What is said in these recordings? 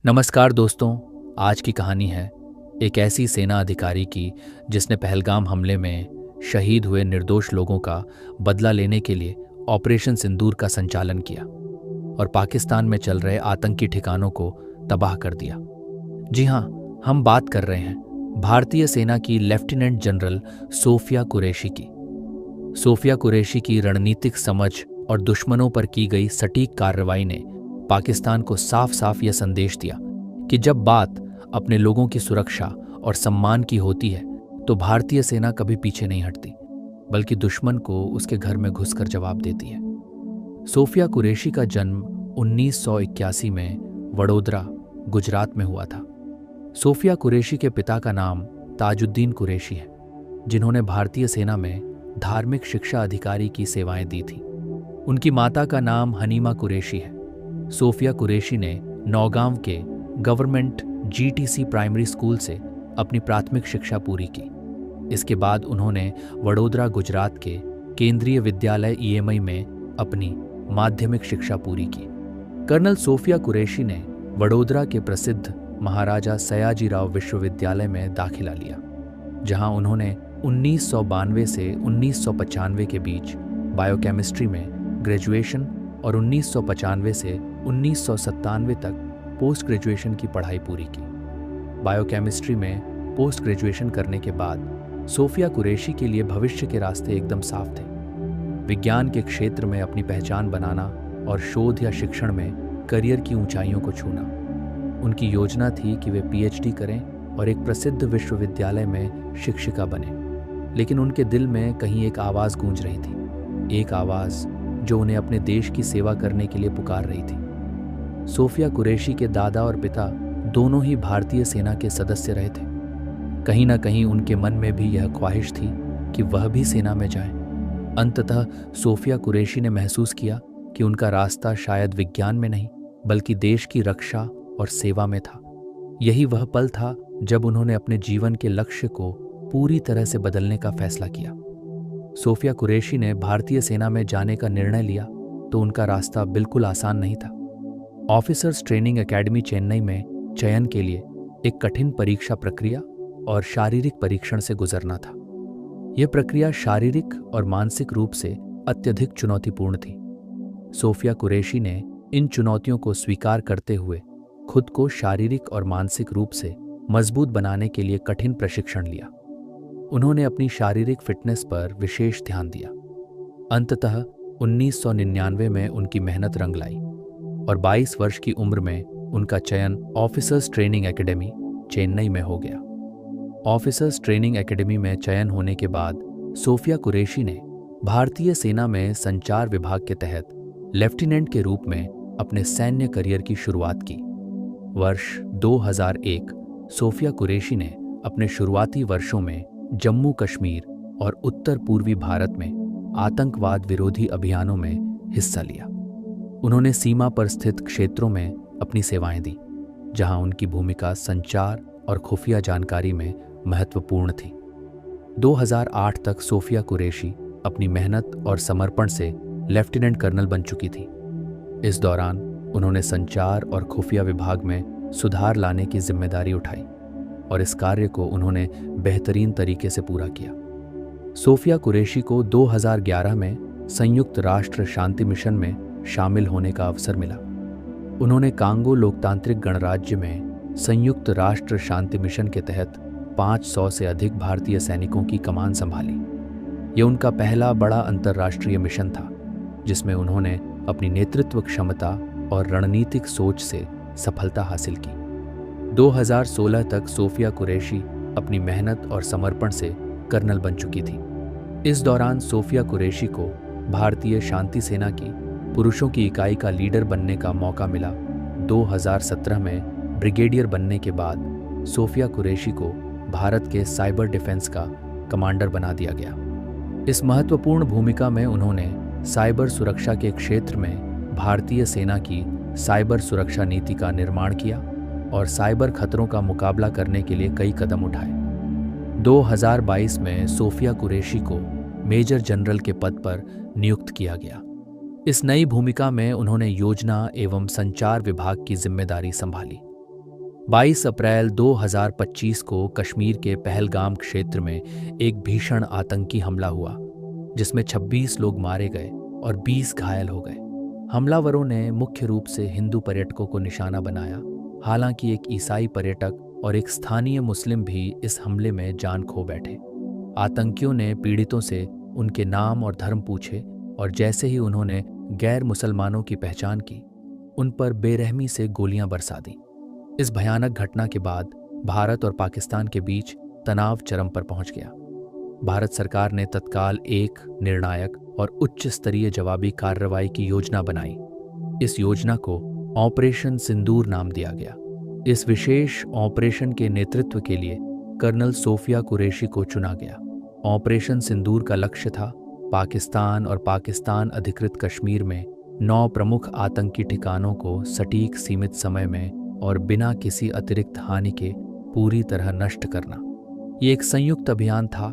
नमस्कार दोस्तों। आज की कहानी है एक ऐसी सेना अधिकारी की जिसने पहलगाम हमले में शहीद हुए निर्दोष लोगों का बदला लेने के लिए ऑपरेशन सिंदूर का संचालन किया और पाकिस्तान में चल रहे आतंकी ठिकानों को तबाह कर दिया। जी हाँ, हम बात कर रहे हैं भारतीय सेना की लेफ्टिनेंट जनरल सोफिया कुरैशी की। सोफिया कुरैशी की रणनीतिक समझ और दुश्मनों पर की गई सटीक कार्रवाई ने पाकिस्तान को साफ साफ यह संदेश दिया कि जब बात अपने लोगों की सुरक्षा और सम्मान की होती है तो भारतीय सेना कभी पीछे नहीं हटती, बल्कि दुश्मन को उसके घर में घुसकर जवाब देती है। सोफिया कुरैशी का जन्म 1981 में वडोदरा, गुजरात में हुआ था। सोफिया कुरैशी के पिता का नाम ताजुद्दीन कुरैशी है, जिन्होंने भारतीय सेना में धार्मिक शिक्षा अधिकारी की सेवाएं दी थी। उनकी माता का नाम हनीमा कुरैशी है। सोफिया कुरैशी ने नौगांव के गवर्नमेंट जीटीसी प्राइमरी स्कूल से अपनी प्राथमिक शिक्षा पूरी की। इसके बाद उन्होंने वडोदरा, गुजरात के केंद्रीय विद्यालय ईएमआई में अपनी माध्यमिक शिक्षा पूरी की। कर्नल सोफिया कुरैशी ने वडोदरा के प्रसिद्ध महाराजा सयाजीराव विश्वविद्यालय में दाखिला लिया, जहां उन्होंने 1992 से 1995 के बीच बायोकेमिस्ट्री में ग्रेजुएशन और 1995 से 1997 तक पोस्ट ग्रेजुएशन की पढ़ाई पूरी की। बायोकेमिस्ट्री में पोस्ट ग्रेजुएशन करने के बाद सोफिया कुरैशी के लिए भविष्य के रास्ते एकदम साफ थे। विज्ञान के क्षेत्र में अपनी पहचान बनाना और शोध या शिक्षण में करियर की ऊंचाइयों को छूना। उनकी योजना थी कि वे पीएचडी करें और एक प्रसिद्ध विश्वविद्यालय में शिक्षिका बने। लेकिन उनके दिल में कहीं एक आवाज़ गूंज रही थी, एक आवाज़ जो उन्हें अपने देश की सेवा करने के लिए पुकार रही थी। सोफिया कुरैशी के दादा और पिता दोनों ही भारतीय सेना के सदस्य रहे थे। कहीं ना कहीं उनके मन में भी यह ख्वाहिश थी कि वह भी सेना में जाएं। अंततः सोफिया कुरैशी ने महसूस किया कि उनका रास्ता शायद विज्ञान में नहीं, बल्कि देश की रक्षा और सेवा में था। यही वह पल था जब उन्होंने अपने जीवन के लक्ष्य को पूरी तरह से बदलने का फैसला किया। सोफिया कुरैशी ने भारतीय सेना में जाने का निर्णय लिया तो उनका रास्ता बिल्कुल आसान नहीं था। ऑफिसर्स ट्रेनिंग एकेडमी चेन्नई में चयन के लिए एक कठिन परीक्षा प्रक्रिया और शारीरिक परीक्षण से गुजरना था। यह प्रक्रिया शारीरिक और मानसिक रूप से अत्यधिक चुनौतीपूर्ण थी। सोफिया कुरैशी ने इन चुनौतियों को स्वीकार करते हुए खुद को शारीरिक और मानसिक रूप से मजबूत बनाने के लिए कठिन प्रशिक्षण लिया। उन्होंने अपनी शारीरिक फिटनेस पर विशेष ध्यान दिया। अंततः 1999 में उनकी मेहनत रंग लाई और 22 वर्ष की उम्र में उनका चयन ऑफिसर्स ट्रेनिंग एकेडमी चेन्नई में हो गया। ऑफिसर्स ट्रेनिंग एकेडमी में चयन होने के बाद सोफिया कुरैशी ने भारतीय सेना में संचार विभाग के तहत लेफ्टिनेंट के रूप में अपने सैन्य करियर की शुरुआत की। वर्ष 2001 सोफिया कुरैशी ने अपने शुरुआती वर्षों में जम्मू कश्मीर और उत्तर पूर्वी भारत में आतंकवाद विरोधी अभियानों में हिस्सा लिया। उन्होंने सीमा पर स्थित क्षेत्रों में अपनी सेवाएं दी, जहां उनकी भूमिका संचार और खुफिया जानकारी में महत्वपूर्ण थी। 2008 तक सोफिया कुरैशी अपनी मेहनत और समर्पण से लेफ्टिनेंट कर्नल बन चुकी थी। इस दौरान उन्होंने संचार और खुफिया विभाग में सुधार लाने की जिम्मेदारी उठाई और इस कार्य को उन्होंने बेहतरीन तरीके से पूरा किया। सोफिया कुरैशी को 2011 में संयुक्त राष्ट्र शांति मिशन में शामिल होने का अवसर मिला। उन्होंने कांगो लोकतांत्रिक गणराज्य में संयुक्त राष्ट्र शांति मिशन के तहत 500 से अधिक भारतीय सैनिकों की कमान संभाली। यह उनका पहला बड़ा अंतर्राष्ट्रीय मिशन था, जिसमें उन्होंने अपनी नेतृत्व क्षमता और रणनीतिक सोच से सफलता हासिल की। 2016 तक सोफिया कुरैशी अपनी मेहनत और समर्पण से कर्नल बन चुकी थी। इस दौरान सोफिया कुरैशी को भारतीय शांति सेना की पुरुषों की इकाई का लीडर बनने का मौका मिला। 2017 में ब्रिगेडियर बनने के बाद सोफिया कुरैशी को भारत के साइबर डिफेंस का कमांडर बना दिया गया। इस महत्वपूर्ण भूमिका में उन्होंने साइबर सुरक्षा के क्षेत्र में भारतीय सेना की साइबर सुरक्षा नीति का निर्माण किया और साइबर खतरों का मुकाबला करने के लिए कई कदम उठाए। 2022 में सोफिया कुरैशी को मेजर जनरल के पद पर नियुक्त किया गया। इस नई भूमिका में उन्होंने योजना एवं संचार विभाग की जिम्मेदारी संभाली। 22 अप्रैल 2025 को कश्मीर के पहलगाम क्षेत्र में एक भीषण आतंकी हमला हुआ, जिसमें 26 लोग मारे गए और 20 घायल हो गए। हमलावरों ने मुख्य रूप से हिंदू पर्यटकों को निशाना बनाया। हालांकि एक ईसाई पर्यटक और एक स्थानीय मुस्लिम भी इस हमले में जान खो बैठे। आतंकियों ने पीड़ितों से उनके नाम और धर्म पूछे और जैसे ही उन्होंने गैर मुसलमानों की पहचान की, उन पर बेरहमी से गोलियां बरसा दी। इस भयानक घटना के बाद भारत और पाकिस्तान के बीच तनाव चरम पर पहुंच गया। भारत सरकार ने तत्काल एक निर्णायक और उच्च स्तरीय जवाबी कार्रवाई की योजना बनाई। इस योजना को ऑपरेशन सिंदूर नाम दिया गया। इस विशेष ऑपरेशन के नेतृत्व के लिए कर्नल सोफिया कुरैशी को चुना गया। ऑपरेशन सिंदूर का लक्ष्य था पाकिस्तान और पाकिस्तान अधिकृत कश्मीर में 9 प्रमुख आतंकी ठिकानों को सटीक सीमित समय में और बिना किसी अतिरिक्त हानि के पूरी तरह नष्ट करना। ये एक संयुक्त अभियान था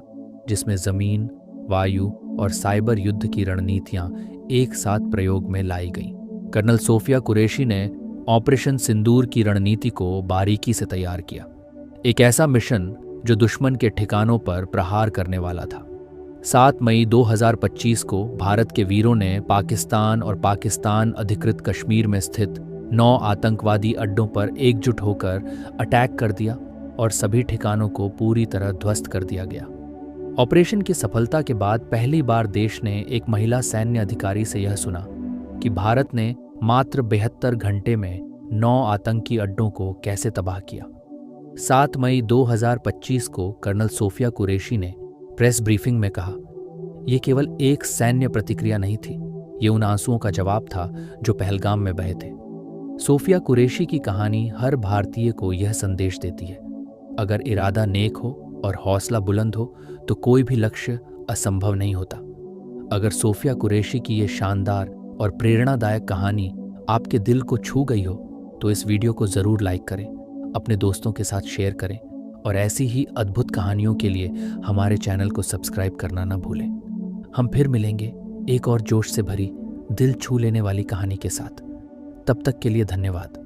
जिसमें जमीन, वायु और साइबर युद्ध की रणनीतियां एक साथ प्रयोग में लाई गईं। कर्नल सोफिया कुरैशी ने ऑपरेशन सिंदूर की रणनीति को बारीकी से तैयार किया। एक ऐसा मिशन जो दुश्मन के ठिकानों पर प्रहार करने वाला था। 7 मई 2025 को भारत के वीरों ने पाकिस्तान और पाकिस्तान अधिकृत कश्मीर में स्थित 9 आतंकवादी अड्डों पर एकजुट होकर अटैक कर दिया और सभी ठिकानों को पूरी तरह ध्वस्त कर दिया गया। ऑपरेशन की सफलता के बाद पहली बार देश ने एक महिला सैन्य अधिकारी से यह सुना कि भारत ने मात्र 72 घंटे में 9 आतंकी अड्डों को कैसे तबाह किया। 7 मई 2025 को कर्नल सोफिया कुरैशी ने प्रेस ब्रीफिंग में कहा, यह केवल एक सैन्य प्रतिक्रिया नहीं थी, ये उन आंसुओं का जवाब था जो पहलगाम में बहे थे। सोफिया कुरैशी की कहानी हर भारतीय को यह संदेश देती है, अगर इरादा नेक हो और हौसला बुलंद हो तो कोई भी लक्ष्य असंभव नहीं होता। अगर सोफिया कुरैशी की ये शानदार और प्रेरणादायक कहानी आपके दिल को छू गई हो तो इस वीडियो को ज़रूर लाइक करें, अपने दोस्तों के साथ शेयर करें और ऐसी ही अद्भुत कहानियों के लिए हमारे चैनल को सब्सक्राइब करना ना भूलें। हम फिर मिलेंगे एक और जोश से भरी, दिल छू लेने वाली कहानी के साथ। तब तक के लिए धन्यवाद।